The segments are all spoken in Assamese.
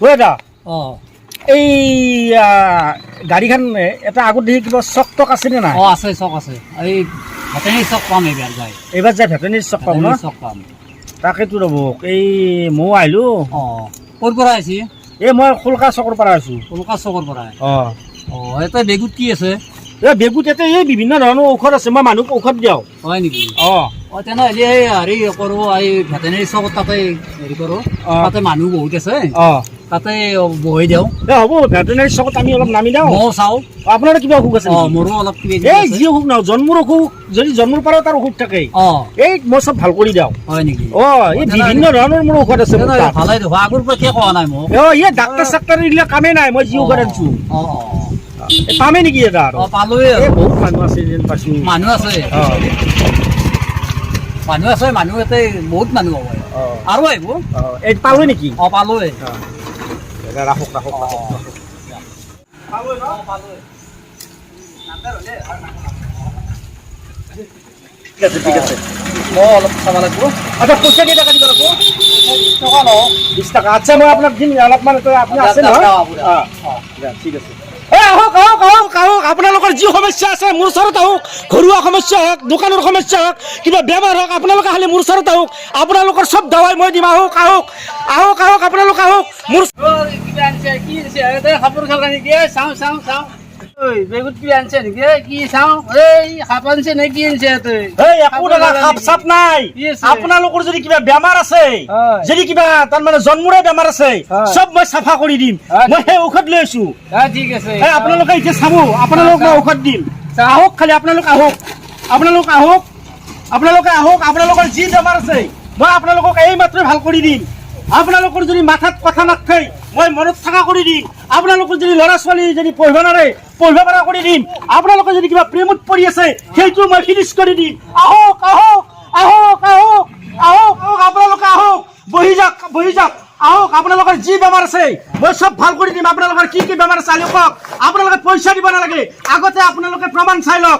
দাদা অঁ এই গাড়ীখন এটা আগত দেখি কিবা চক টক আছে নে নাই? অঁ আছে চক আছে এই ভেটেনেৰী চক পাম এইবাৰ যায় ভেটেনেৰী চক পাম ন? চক পাম তাকেতো ৰ'ব এই ময়ো আহিলো। অঁ ক'ৰ পৰা আহিছে? এই মই কলকা চকৰ পৰা আছো। কলকা চকৰ পৰা? অঁ অঁ এটা বেগুত কি আছে? এই বেগুত ইয়াতে এই বিভিন্ন ধৰণৰ ঔষধ আছে, মই মানুহক ঔষধ দিওঁ। হয় নেকি? অঁ অঁ তেনেহ'লে এই হেৰি কৰোঁ এই ভেটেনেৰী চকত তাতে হেৰি কৰোঁ, তাতে মানুহ বহুত আছে, অঁ তাতে বহি দিওঁ। এই হ'ব ভেটেনেৰী চকত আমি অলপ নামি দিওঁ। ময়ো চাওঁ। আপোনাৰ কিবা অসুখ আছে? অঁ মোৰো অলপ কিবা এই যি অসুখ নহয়, জন্মৰ অসুখ যদি জন্মৰ পৰাও তাৰ অসুখ থাকে, অঁ এই মই চব ভাল কৰি দিওঁ। হয় নেকি? অঁ এই বিভিন্ন ধৰণৰ মোৰ ঔষধ আছে। ভালে দেখো, আগৰ পৰা কিয় কোৱা নাই মোক? অঁ এই ডাক্তৰ চাক্তৰ এইবিলাক কামেই নাই, মই যি ঔষধ আনিছো। অঁ অঁ পামেই নেকি এটা? অঁ পালোৱে। এই বহুত মানুহ আছে যেন পাইছো। মানুহ আছে, মানুহ আছে, মানুহ ইয়াতে বহুত মানুহ হ'ব আৰু আহিব। এই পালো নেকি? অঁ পালোৱে। ৰাখক ৰাখক ঠিক আছে ঠিক আছে। মই অলপ চাব লাগিব। আচ্ছা পইচা কেই টকা দিব লাগিব? 20 টকা লওঁ। 20 টকা। আচ্ছা মই আপোনাক দিম অলপমান, আপুনি আছে নহয়? ঠিক আছে। আহক আহক আহক আহক, আপোনালোকৰ যি সমস্যা আছে মোৰ ওচৰত আহক। ঘৰুৱা সমস্যা হওক, দোকানৰ সমস্যা হওক, কিবা বেমাৰ হওক, আপোনালোকে খালি মোৰ ওচৰত আহক। আপোনালোকৰ চব দাৱাই মই দিম। আহক আহক আহক আহক, আপোনালোক আহক। মোৰ কিবা আনিছে, কি আনিছে? কাপোৰ খালা নেকি? চাওঁ চাওঁ চাওঁ। ঐ বেগুত কি আনিছে নেকি? কি চাওঁ? এই সাপ আনিছে নে কি আনিছে? একো সাপ চাপ নাই। আপোনালোকৰ যদি কিবা বেমাৰ আছে, যদি কিবা তাৰমানে জন্মৰে বেমাৰ আছে, চব মই চাফা কৰি দিম। মই সেই ঔষধ লৈ আছো। ঠিক আছে। আপোনালোকে এতিয়া চাব, আপোনালোকক মই ঔষধ দিম। আহক খালি আপোনালোক আহক, আপোনালোক আহক, আপোনালোকে আহক। আপোনালোকৰ যি বেমাৰ আছে মই আপোনালোকক এই মাত্ৰ ভাল কৰি দিম। আপোনালোকৰ যদি মাথাত কথা নাথাকে মই মনত থকা কৰি দিম। আপোনালোকৰ যদি ল'ৰা ছোৱালী যদি পঢ়িব নোৱাৰে, পঢ়িব পৰা কৰি দিম। আপোনালোকে যদি কিবা প্ৰেমত পৰি আছে সেইটো মই ফিনিছ কৰি দিম। আহক আহক আহক আহক আহক আহক, আপোনালোকে আহক, বহি যাওক বহি যাওক। আহক, আপোনালোকৰ যি বেমাৰ আছে মই চব ভাল কৰি দিম। আপোনালোকৰ কি কি বেমাৰ আছে আহক। আপোনালোকে পইচা দিব নালাগে, আগতে আপোনালোকে প্ৰমাণ চাই লওক।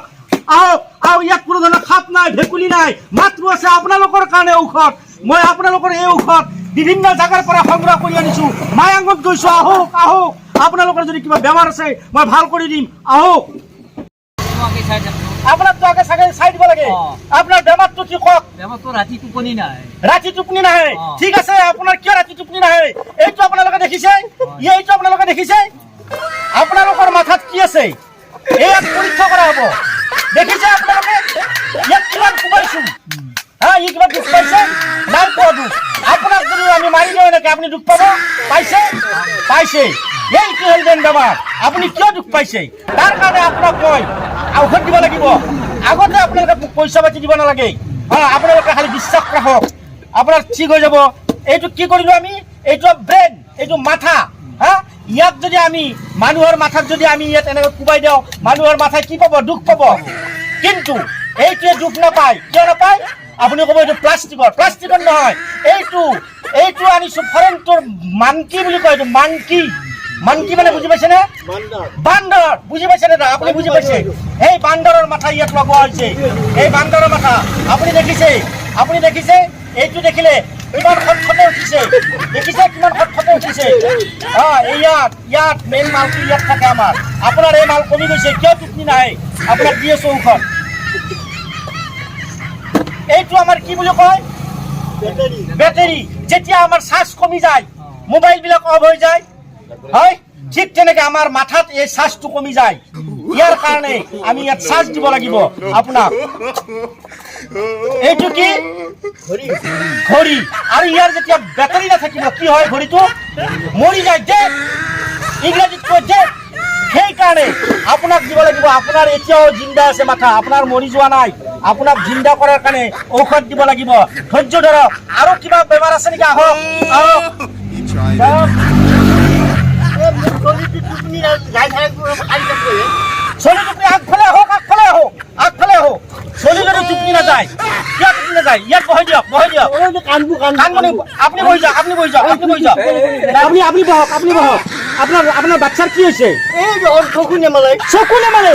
আহক আহক, ইয়াত কোনো ধৰণৰ সাপ নাই, ভেকুলী নাই, মাত্ৰ আছে আপোনালোকৰ কাৰণে ঔষধ। মই আপোনালোকৰ এই ঔষধ বিভিন্ন জাগাৰ পৰা সংগ্ৰহ কৰি আনিছো, মায়াঙত গৈছো। আহক আহক, আপোনালোকৰ যদি কিবা বেমাৰ আছে মই ভাল কৰি দিম। আহক। আপোনাৰতো আগে চাগে চাই দিব লাগে। আপোনাৰ বেমাৰটো কি কওক? বেমাৰটো ৰাতি টোপনি নাই। ৰাতি টোপনি নাহে? ঠিক আছে, আপোনাৰ কিয় ৰাতি টোপনি নাহে? এইটো আপোনালোকে দেখিছে, এইটো আপোনালোকে দেখিছে। আপোনালোকৰ মাথাত কি আছে ইয়াত পৰীক্ষা কৰা হ'ব। দেখিছে আপোনালোকে ইয়াত কিমান কোবাইছো? ই কিবা দুখ পাইছে? নাই পোৱা দুখ। আপোনাক যদি আমি মাৰি দিওঁ এনেকে আপুনি দুখ পাব? পাইছে? পাইছে। এইটো হ'ল যেন বেমাৰ। আপুনি কিয় দুখ পাইছে? তাৰ কাৰণে আপোনাক মই ঔষধ দিব লাগিব। আগতে আপোনালোকে পইচা পাতি দিব নালাগে। আপোনালোকে খালি বিশ্বাস ৰাখক, আপোনাৰ ঠিক হৈ যাব। এইটো কি কৰিলো আমি? এইটো ব্ৰেইন, এইটো মাথা। ইয়াক যদি আমি মানুহৰ মাথাত যদি আমি ইয়াত এনেকৈ কোবাই দিওঁ, মানুহৰ মাথায় কি পাব? দুখ পাব। কিন্তু এইটোৱে দুখ নাপায়। কিয় নাপায়? আপুনি ক'ব এইটো প্লাষ্টিকৰ। প্লাষ্টিকৰ নহয়, এইটো আনিছো ফৰেনটোৰ মানকি বুলি কয়। এইটো মানকি। মানকি মানে বুজি পাইছে নে? বান্দৰ। বুজি পাইছে নে? আপুনি বুজি পাইছে? এই বান্দৰৰ মাথা ইয়াত লগোৱা হৈছে। এই বান্দৰৰ মাথা আপুনি দেখিছে? আপুনি দেখিছে? এইটো দেখিলে কিমান খটখটে উঠিছে? দেখিছে কিমান খটখটে উঠিছে? ইয়াত মেইন মালটো ইয়াত থাকে আমাৰ। আপোনাৰ এই মাল কমি গৈছে। কিয় টোপনি নাহে? আপোনাক দি আছো ঔষধ। এইটো আমাৰ কি বুলি কয়? বেটাৰী। যেতিয়া আমাৰ চাৰ্জ কমি যায়, মোবাইল বিলাক অফ হৈ যায়, হয় ঠিক তেনেকে আমাৰ মাথাত এই চাৰ্জটো কমি যায়। ইয়াৰ কাৰণে আমি ইয়াত চাৰ্জ দিব লাগিব আপোনাক। এইটো কি? ঘড়ী। আৰু ইয়াৰ যেতিয়া বেটাৰী নাথাকিব কি হয়? ঘড়ীটো মৰি যায়। ডেড, ইংৰাজীত কয় ডেড। সেইকাৰণে আপোনাক দিব লাগিব। আপোনাৰ এতিয়াও জিন্দা আছে মাথা, আপোনাৰ মৰি যোৱা নাই। আপোনাক জিন্দা কৰাৰ কাৰণে ঔষধ দিব লাগিব। ধৈৰ্য ধৰক। আৰু কিবা বেমাৰ আছে নেকি? আহক আহক। চলি টোপনি আগফালে আহক, আগফালে আহক, আগফালে আহক। চলি যদি টোপনি নাযায়, কিয় টোপনি নাযায়? ইয়াত বহাই দিয়ক, বহাই দিয়ক। আপুনি বহি যাওক, আপুনি বহি যাওক, আপুনি বহি যাওক। আপুনি বহক, আপুনি বহক। আপোনাৰ বাচ্চাৰ কি হৈছে? চকু নেমালে। চকু নেমালে?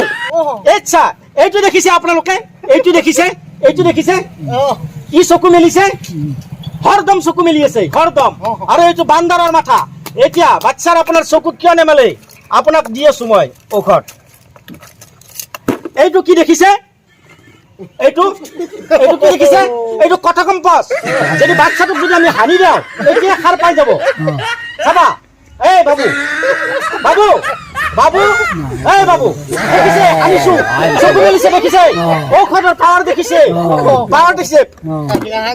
আচ্ছা, এইটো দেখিছে আপোনালোকে? এইটো দেখিছে? এইটো দেখিছে? ই চকু মেলিছে, হৰদম চকু মেলি আছে, হৰদম। আৰু এইটো বান্দৰৰ মাথা। এতিয়া বাচ্চাৰ আপোনাৰ চকুত কিয় নেমেলে আপোনাক দি আছো মই ঔষধ এইটো কি দেখিছে এইটো এইটো কি দেখিছে এইটো কথা কম্পাছ যদি বাচ্চাটোক যদি আমি হানি দিওঁ এতিয়া সাৰ পাই যাব চাবা এই বাবু বাবু বাবু এই বাবু দেখিছে আনিছো চকু মেলিছে দেখিছে ঔষধৰ পাৱাৰ দেখিছে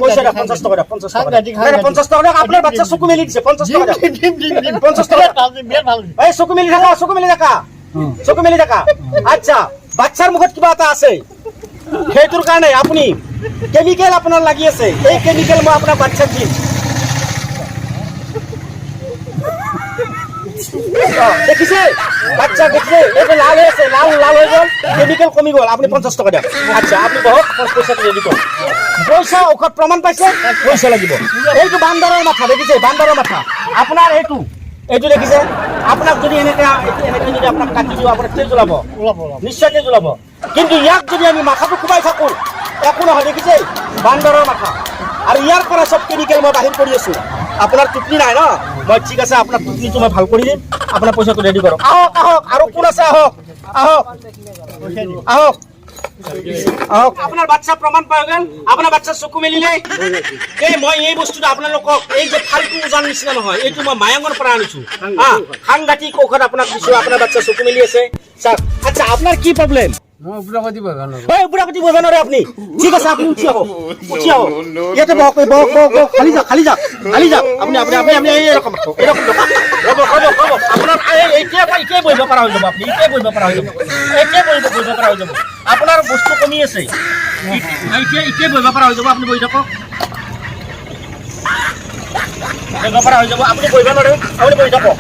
পইচা দিয়ক 50 টকা দিয়ক 50 টকা দিয়ক 50 টকা দিয়ক আপোনাৰ বাচ্চা চকু মেলি দিছে 50 টকা দিয়ক 50 টকা এই চকু মেলি থাকা আচ্ছা বাচ্চাৰ মুখত কিবা এটা আছে সেইটোৰ কাৰণে আপুনি কেমিকেল আপোনাৰ লাগি আছে এই কেমিকেল মই আপোনাৰ বাচ্চাক দিম দেখিছে বাচ্চা দেখিছে এইটো লাল হৈ আছে লাল হৈ গ'ল কেমিকেল কমি গ'ল আপুনি 50 টকা দিয়ক আচ্ছা আপুনি বহক পইচাটো ৰেডি কৰক পইচা ঔষধ প্ৰমাণ পাইছে পইচা লাগিব এইটো বান্দৰৰ মাথা দেখিছে বান্দৰৰ মাথা আপোনাৰ এইটো দেখিছে আপোনাক যদি এনেকৈ যদি আপোনাক কাটি দিওঁ আপোনাক তেল জ্বলাব নিশ্চয় তেল জ্বলাব কিন্তু ইয়াক যদি আমি মাথাটো কোবাই থাকোঁ একো নহয় দেখিছে বান্দৰৰ মাথা আৰু ইয়াৰ পৰা চব কেমিকেল মই বাহিৰ কৰি আছোঁ আপোনাৰ টুপনি নাই ন মই ঠিক আছে আপোনাৰ টুপনিটো মই ভাল কৰি দিম আপোনাৰ পইচাটো ৰেডি কৰক আহক আৰু কোন আছে আহক আপোনাৰ বাচ্চা প্ৰমাণ পাই গ'ল আপোনাৰ বাচ্চা চকু মেলিলে মই এই বস্তুটো আপোনালোকক এই যে ফাল্টু উজান নিচিনা নহয় এইটো মই মায়াঙৰ পৰা আনিছোঁ সাংঘাতিক ঔষধ আপোনাক দিছোঁ আপোনাৰ বাচ্চা চকু মেলি আছে চাওক আচ্ছা আপোনাৰ কি প্ৰব্লেম বুঢ়াপতি বহিব নোৱাৰে আপুনি ঠিক আছে আপুনি উঠি আহক ইয়াতে বহক খালি যাওক আপুনি এইৰকম আপোনাৰ এতিয়াই বহিব পৰা হৈ যাব আপুনি এতিয়াই বহিব পৰা হৈ যাব আপোনাৰ বস্তু কমি আছে এতিয়াই বহিব পৰা হৈ যাব আপুনি বহি থাকক বহিব পৰা হৈ যাব আপুনি বহিব নোৱাৰে আপুনি বহি থাকক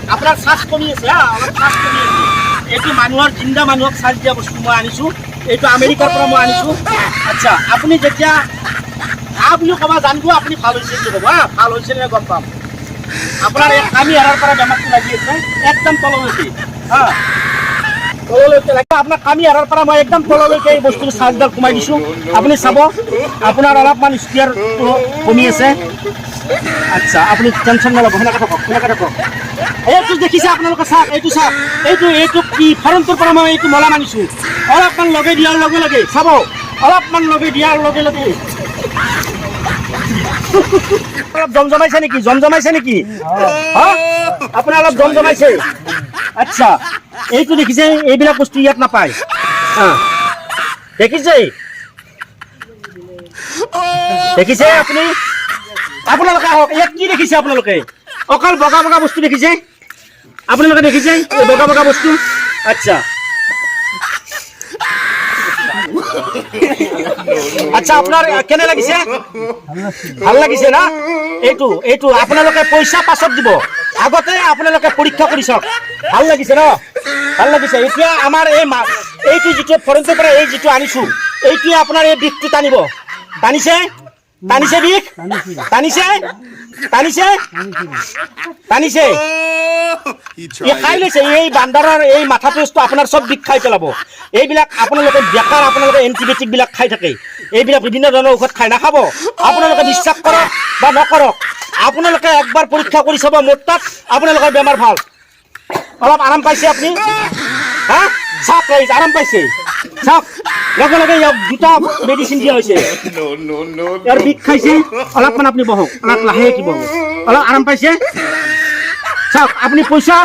আপোনাৰ শ্বাস কমি আছে অলপ শ্বাস কমি আছে এইটো মানুহৰ জিন্দা মানুহক শ্বাস দিয়া বস্তু মই আনিছোঁ এইটো আমেৰিকাৰ পৰা মই আনিছোঁ আচ্ছা আপুনি যেতিয়া আপুনি ক'ব জানিব আপুনি ভাল হৈছে বুলি ক'ব ভাল হৈছে নে গম পাম আপোনাৰ এই কামি হাৰাৰ পৰা বেমাৰটো লাগি আছে একদম তললৈকে তললৈকে আপোনাৰ কামি হাৰাৰ পৰা মই একদম তললৈকে এই বস্তুটো শ্বাসডাল সোমাই দিছোঁ আপুনি চাব আপোনাৰ অলপমান স্কিয়াৰটো কমি আছে আচ্ছা আপুনি টেনশ্যন নল'ব সেনেকৈ থাকক এইটো দেখিছে আপোনালোকে চাওক এইটো কি ফৰণ্টৰ পৰা মই এইটো মলা মানিছোঁ অলপমান লগাই দিয়াৰ লগে লগে চাব অলপমান লগাই দিয়াৰ লগে লগে অলপ জমজমাইছে নেকি আপোনাৰ অলপ জমজমাইছে আচ্ছা এইটো দেখিছে এইবিলাক বস্তু ইয়াত নাপায় দেখিছে আপুনি আপোনালোকে আহক ইয়াত কি দেখিছে আপোনালোকে অকল বগা বস্তু দেখিছে আপোনালোকে দেখিছে বগা বস্তু আচ্ছা আচ্ছা আপোনাৰ কেনে লাগিছে ভাল লাগিছে না এইটো আপোনালোকে পইচা পাছত দিব আগতে আপোনালোকে পৰীক্ষা কৰি চাওক ভাল লাগিছে ন ভাল লাগিছে এতিয়া আমাৰ এইটো যিটো ফৰেণ্টৰ পৰা এই যিটো আনিছোঁ এইটোৱে আপোনাৰ এই বিষটো টানিছে বিষ টানিছে খাই লৈছে এই বান্দাৰৰ এই মাথাটো আপোনাৰ চব বিষ খাই পেলাব এইবিলাক আপোনালোকে বেকাৰ আপোনালোকে এণ্টিবায়'টিক বিলাক খাই থাকে এইবিলাক বিভিন্ন ধৰণৰ ঔষধ খাই নাখাব আপোনালোকে বিশ্বাস কৰক বা নকৰক আপোনালোকে একবাৰ পৰীক্ষা কৰি চাব মোৰ তাত আপোনালোকৰ বেমাৰ ভাল অলপ আৰাম পাইছে আপুনি চাওক ৰাইজ আৰাম পাইছে চাওক লগে লগে ইয়াক দুটা মেডিচিন দিয়া হৈছে ইয়াৰ বিষ খাইছে অলপমান আপুনি বহক অলপ লাহেকৈ বহক অলপ আৰাম পাইছে চাওক আপুনি পইচা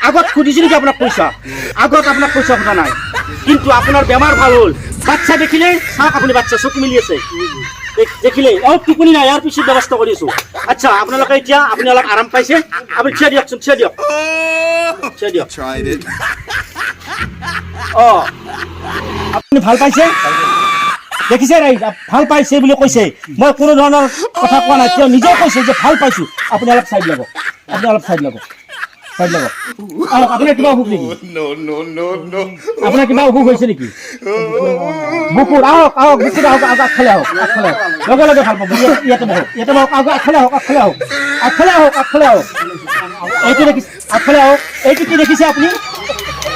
আগত খুজিছে নেকি আপোনাক পইচা সোধা নাই কিন্তু আপোনাৰ বেমাৰ ভাল হ'ল বাচ্চা দেখিলে চাওক আপুনি বাচ্চা চকু মেলি আছে দেখিলে টোপনি নাই ইয়াৰ পিছত ব্যৱস্থা কৰি আছোঁ আচ্ছা আপোনালোকে এতিয়া আপুনি অলপ আৰাম পাইছে আপুনি থিয় দিয়কচোন থিয় দিয়ক আপুনি ভাল পাইছে দেখিছে ৰাইজ ভাল পাইছে বুলি কৈছে মই কোনো ধৰণৰ কথা কোৱা নাই তেওঁ নিজেও কৈছে যে ভাল পাইছোঁ আপুনি অলপ চাইড ল'ব আপোনাৰ কিবা অসুখ নেকি আপোনাৰ কিবা অসুখ হৈছে নেকি বুকুৰ আহক আগফালে আহক লগে লগে ভাল পাব ইয়াতে বহক আগফালে আহক এইটো দেখিছে আগফালে আহক এইটো কি দেখিছে আপুনি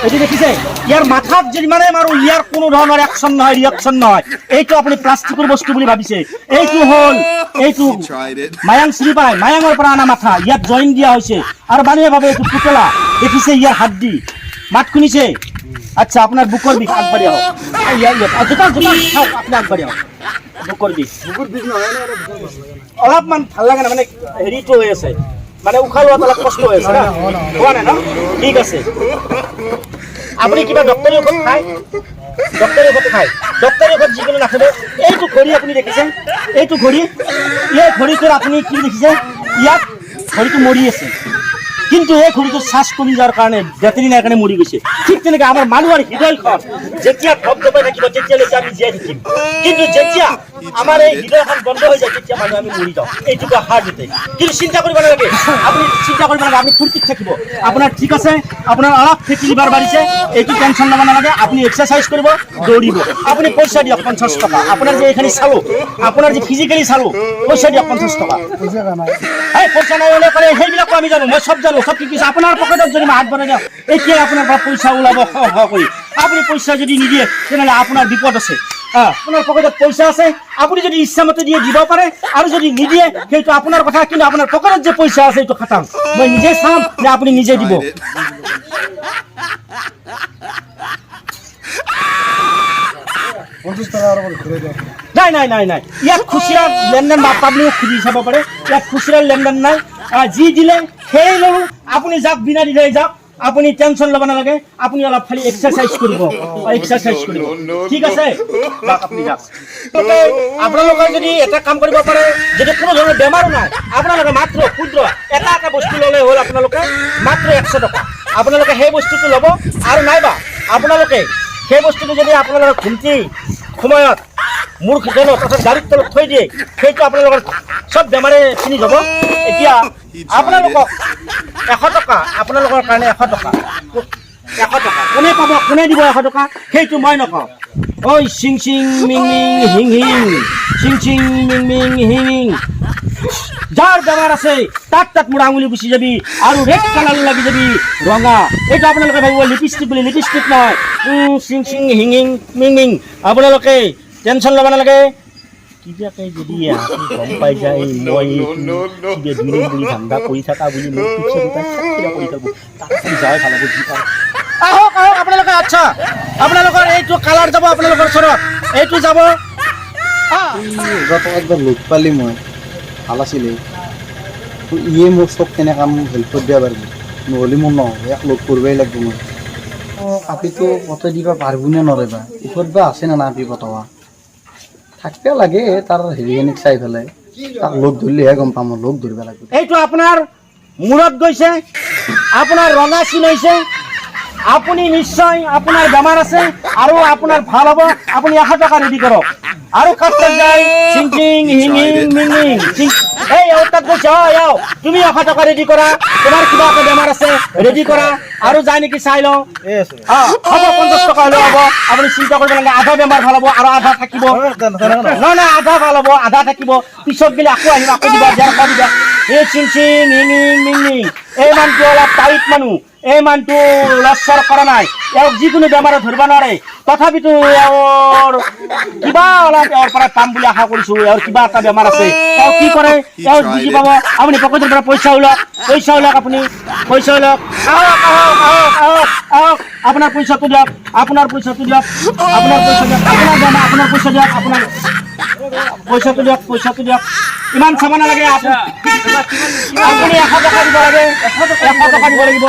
এইটো দেখিছে ইয়াৰ মাথাত যিমানে মাৰো ইয়াৰ কোনো ধৰণৰ একশ্যন নহয়, ৰিয়েকশ্যন নহয়। এইটো আপুনি প্লাষ্টিকৰ বস্তু বুলি ভাবিছে। এইটো হ'ল এইটো মায়াং চিনি পায়, মায়াঙৰ পৰা অনা মাথা ইয়াত জইন দিয়া হৈছে আৰু মানুহে ভাবে এইটো পুতলা। দেখিছে ইয়াৰ হাড্ডি, মাত শুনিছে? আচ্ছা, আপোনাৰ বুকৰ বিষ আগবাঢ়ি আহক। আপুনি আগবাঢ়ি আহক। বুকৰ বিষ অলপমান ভাল লাগে না, মানে হেৰিটো হৈ আছে, মানে উশাহ লোৱাত অলপ কষ্ট হৈ আছে না, হোৱা নাই ন? ঠিক আছে। আপুনি কিবা ডক্টৰী ঔষধ খায়? ডক্টৰী ঔষধ খায়? ডক্টৰী ঔষধ যিকোনো নাখাব। এইটো ঘড়ী আপুনি দেখিছে, এইটো ঘড়ী, এই ঘড়ীটোৰ আপুনি কি দেখিছে? ইয়াত ঘড়ীটো মৰি আছে, কিন্তু এই ঘড়ীটো চাৰ্জ কৰি যোৱাৰ কাৰণে বেটাৰী নাই কাৰণে মৰি গৈছে। ঠিক তেনেকৈ আমাৰ মানুহৰ হৃদয়খন যেতিয়া ধপধপাই থাকিব তেতিয়ালৈকে আমি জীয়াই থাকিম, কিন্তু যেতিয়া আমাৰ এই হৃদয়খন বন্ধ হৈ যায় তেতিয়া মানুহ আমি মৰি যাওঁ। এইটোকে হাৰ্ট এটেক। কিন্তু চিন্তা কৰিব নালাগে, আপুনি চিন্তা কৰিব নালাগে, আপুনি ফূৰ্তিত থাকিব। আপোনাৰ ঠিক আছে, আপোনাৰ অলপ ফেটি লিভাৰ বাঢ়িছে, এইটো টেনশ্যন ল'ব নালাগে। আপুনি এক্সাৰচাইজ কৰিব, দৌৰিব। আপুনি পইচা দিয়ক 50 টকা। আপোনাৰ যে এইখিনি চালো, আপোনাৰ যে ফিজিকেলি চালো, পইচা দিয়ক 50 টকা। এই পইচা নাই হ'লে কৰে সেইবিলাকো আমি জানো, মই চব জানো, চব কি কৈছে। আপোনাৰ পকেটত যদি মই হাত ভৰাই দিওঁ এতিয়া আপোনাৰ পৰা পইচা ওলাব কৰি। আপুনি পইচা যদি নিদিয়ে তেনেহ'লে আপোনাৰ বিপদ আছে। আপোনাৰ পকেটত পইচা আছে, আপুনি যদি ইচ্ছামতে দিয়ে দিব পাৰে, আৰু যদি নিদিয়ে সেইটো আপোনাৰ কথা, কিন্তু আপোনাৰ পকেটত যে পইচা আছে এইটো খাটাম। মই নিজে চাম নে আপুনি নিজে দিব? নাই নাই নাই নাই, ইয়াত খুচুৰা লেনদেন পাব্লিক খুজি চাব পাৰে। ইয়াত খুচুৰা লেনদেন নাই, যি দিলে সেই ল'লো। আপুনি যাওক, বিনা দিলে যাওক, আপুনি টেনশ্যন ল'ব নালাগে। আপুনি অলপ খালি এক্সাৰচাইজ কৰিব, এক্সাৰচাইজ কৰিব। ঠিক আছে, যাওক আপুনি যাওক। আপোনালোকে যদি এটা কাম কৰিব পাৰে, যদি কোনো ধৰণৰ বেমাৰো নাই, আপোনালোকে মাত্ৰ ক্ষুদ্ৰ এটা বস্তু ল'লে হ'ল। আপোনালোকে মাত্ৰ 100 টকা আপোনালোকে সেই বস্তুটো ল'ব, আৰু নাইবা আপোনালোকে সেই বস্তুটো যদি আপোনালোকৰ ঘুমটি সময়ত মূৰ খেলত অৰ্থাৎ গাড়ীৰ তলত থৈ দিয়ে, সেইটো আপোনালোকৰ চব বেমাৰে চিনি যাব। এতিয়া আপোনালোকক 100 টকা, আপোনালোকৰ কাৰণে 100 টকা, 100 টকা কোনে পাব, কোনে দিব 100 টকা? সেইটো মই নকওঁ। ঐ চিং চিং মিং মিং হিং হিং, চিং চিং মিং মিং হিং হিং, যাৰ বেমাৰ আছে তাত মোৰ আঙুলি গুচি যাবি আৰু ৰেড কালাৰ লাগি যাবি ৰঙা। এইটো আপোনালোকে ভাবিব লিপষ্টিক বুলি, লিপষ্টিক নহয়। চিং চিং হিং হিং মিং মিং। আপোনালোকে টেনশ্যন ল'ব নালাগে। কিবাকে যদি আপুনি গম পাই যায় মই দুই বুলি ধান্দা কৰি থকা বুলি মোৰ পিছে কৰি থাকোঁ, তাত যাই ভাল হ'ব। যি পাওঁ আহক আহক আপোনালোকে। আচ্ছা, আপোনালোকৰ এইটো কালাৰ যাব, আপোনালোকৰ ওচৰত এইটো যাব। একবাৰ লগ পালি মই ভাল আছিলে, ইয়ে মোক চব কেনেকৈ মোক হেল্প কৰি দিয়া পাৰিব, নহ'লে মোৰ নহ'ব, ইয়াক লগ কৰিবই লাগিব মই। আপিটো পতাই দিবা পাৰিব নে নৰেবা, ওপৰত বা আছে নে না আপি পতোৱা থাকিব লাগে। তাৰ হেৰিখিনিক চাই পেলাই তাক লগ ধৰিলেহে গম পাম, লগ ধৰিব লাগিব। এইটো আপোনাৰ মূৰত গৈছে, আপোনাৰ ৰঙা চিন হৈছে, আপুনি নিশ্চয় আপোনাৰ বেমাৰ আছে আৰু আপোনাৰ ভাল হ'ব। আপুনি 100 টকা ৰেডি কৰক আৰু কাষ্টত যায় চিং চিং হিং হিং মিং মিং চিং। এই তাত গৈছে, তুমি 100 টকা ৰেডি কৰা। তোমাৰ কিবা এটা বেমাৰ আছে ৰেডি কৰা, আৰু যায় নেকি চাই লওঁ। হ'ব 50 টকা হ'লেও হ'ব। আপুনি চিন্তা কৰিব নালাগে, আধা বেমাৰ ভাল হ'ব আৰু আধা থাকিব। নহয় নহয়, আধা ভাল হ'ব আধা থাকিব, পিছত গ'লে আকৌ আহিব, আকৌ দিবা, দিয়াৰ পৰা দিবা। এই চিং চিং হিং হিং মিং মিং। এই মানুহটো অলপ টাইট মানুহ, এই মানুহটো লৰচৰ কৰা নাই, ইয়াক যিকোনো বেমাৰে ধৰিব নোৱাৰে। তথাপিতো এওঁৰ কিবা অলপ এওঁৰ পৰা পাম বুলি আশা কৰিছোঁ। এওঁৰ কিবা এটা বেমাৰ আছে, এওঁ কি কৰে এওঁ বুজি পাব। আপুনি পকেটৰ পৰা পইচা ওলাওক, পইচা ওলাওক, আপুনি পইচা ওলাওক। আহক আহক আহক আহক আহক, আপোনাৰ পইচাটো দিয়ক, আপোনাৰ পইচাটো দিয়ক, আপোনাৰ পইচা দিয়ক, আপোনাৰ বেমাৰ আপোনাৰ পইচা দিয়ক, আপোনাৰ পইচাটো দিয়ক, পইচাটো দিয়ক। ইমান চাব নালাগে, আপুনি 100 টকা দিব লাগে, 100 টকা দিব লাগিব।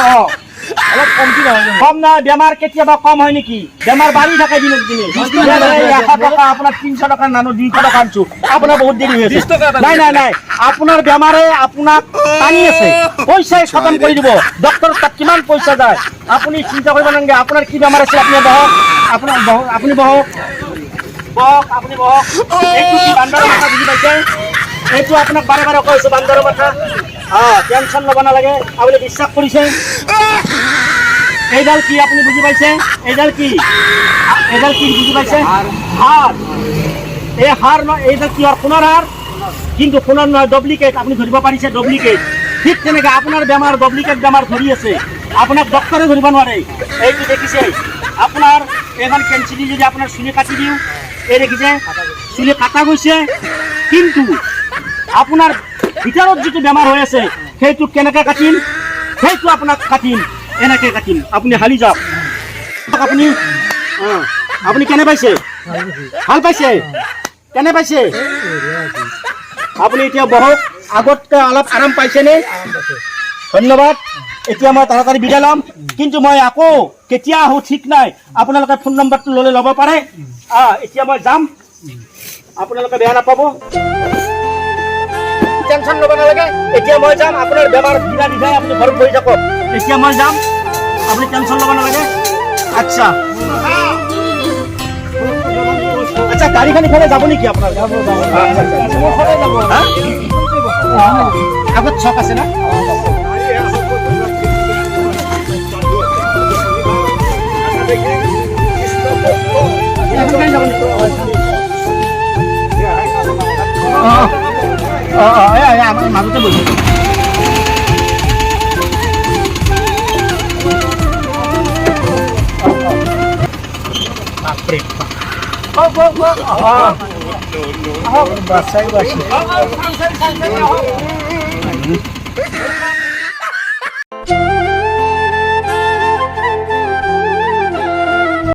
অলপ কমটি নহয়, কম নহয়। বেমাৰ কেতিয়াবা কম হয় নেকি? বেমাৰ বাঢ়ি থাকে দিনক দিনে। 100 টকা আপোনাৰ 300 টকাৰ নানো 200 টকা আনছো, আপোনাৰ বহুত দেৰি হৈ আছে। নাই নাই নাই, আপোনাৰ বেমাৰে আপোনাক টানি আছে, পইচাই খতম কৰি দিব। ডক্টৰৰ তাত কিমান পইচা যায়, আপুনি চিন্তা কৰিব নালাগে। আপোনাৰ কি বেমাৰ আছে আপুনি বহক, আপোনাৰ বহক, আপুনি বহক বহক, আপুনি বহক। এইটো কি বান্দৰৰ মাথা বুজি পাইছে? এইটো আপোনাক বাৰে বাৰে কৈছোঁ, বান্দৰৰ মাথা। টেনশ্যন ল'ব নালাগে, আপুনি বিশ্বাস কৰিছে। এইডাল কি আপুনি বুজি পাইছে? এইডাল কি, এইডাল কি বুজি পাইছে? হাড়। এই হাড় নহয়, এইডাল কি সোণৰ হাড়, কিন্তু সোণৰ নহয়, ডুপ্লিকেট। আপুনি ধৰিব পাৰিছে ডুপ্লিকেট। ঠিক তেনেকৈ আপোনাৰ বেমাৰ ডুপ্লিকেট বেমাৰ ধৰি আছে, আপোনাক ডক্টৰে ধৰিব নোৱাৰে। এইটো দেখিছে আপোনাৰ এইখন কেঞ্চিলি যদি আপোনাৰ চুলি কাটি দিওঁ, এই দেখিছে চুলি কাটা গৈছে, কিন্তু আপোনাৰ ভিতৰত যিটো বেমাৰ হৈ আছে সেইটো কেনেকৈ কাটিম, সেইটো আপোনাক কাটিম, এনেকৈ কাটিম। আপুনি হালি যাওক। আপুনি আপুনি কেনে পাইছে? ভাল পাইছে? কেনে পাইছে? আপুনি এতিয়া বহক। আগতকৈ অলপ আৰাম পাইছেনে? ধন্যবাদ। এতিয়া মই তাড়াতাড়ি বিদায় ল'ম, কিন্তু মই আকৌ কেতিয়া আহোঁ ঠিক নাই। আপোনালোকে ফোন নম্বৰটো ল'ব পাৰে। এতিয়া মই যাম, আপোনালোকে বেয়া নাপাব, টেনশ্যন ল'ব নালাগে। এতিয়া মই যাম, আপোনাৰ বেমাৰ বিনা দিধাই আপুনি ঘৰত বহি থাকক। এতিয়া মই যাম, আপুনি টেনশ্যন ল'ব নালাগে। আচ্ছা আচ্ছা, গাড়ীখন ইফালে যাব নেকি আপোনাৰ? আগত চক আছে না? মাজতে বহি বাচ্চাই বাচ্চা